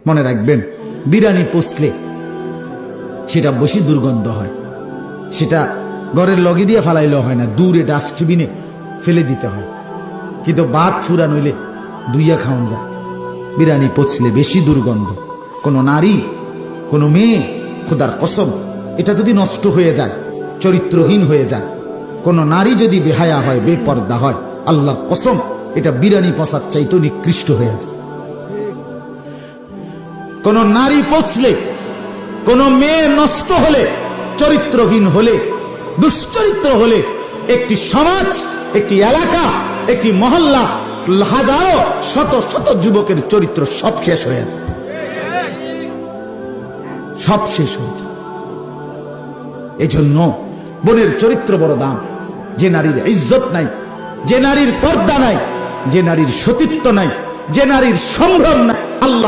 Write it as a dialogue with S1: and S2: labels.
S1: মনে রাখবেন, বিরিয়ানি পচলে সেটা বেশি দুর্গন্ধ হয়, সেটা ঘরের লগে দিয়ে ফালাইলেও হয় না, দূরে ডাস্টবিনে ফেলে দিতে হয়। কিন্তু ভাত ফুরান হইলে দুইয়া খাওয়ান যায়। বিরিয়ানি পচলে বেশি দুর্গন্ধ। কোনো নারী, কোনো মেয়ে, খোদার কসম, এটা যদি নষ্ট হয়ে যায়, চরিত্রহীন হয়ে যায়, কোনো নারী যদি বেহায়া হয়, বেপর্দা হয়, আল্লাহর কসম এটা বিরিয়ানি পচার চাইতে নিকৃষ্ট হয়ে যায়। কোন নারী পচলে, কোন মেয়ে নষ্ট হলে, চরিত্রহীন হলে, দুশ্চরিত্র হলে, একটি সমাজ, একটি এলাকা, একটি মহল্লা, হাজারো শত শত যুবকের চরিত্র সব শেষ হয়ে যায়, সব শেষ হয়ে যায়। এজন্য বোনের চরিত্র বড় দাম। যে নারীর ইজ্জত নাই, যে নারীর পর্দা নাই, যে নারীর সতীত্ব নাই, যে নারীর সম্ভ্রম নাই, আল্লাহ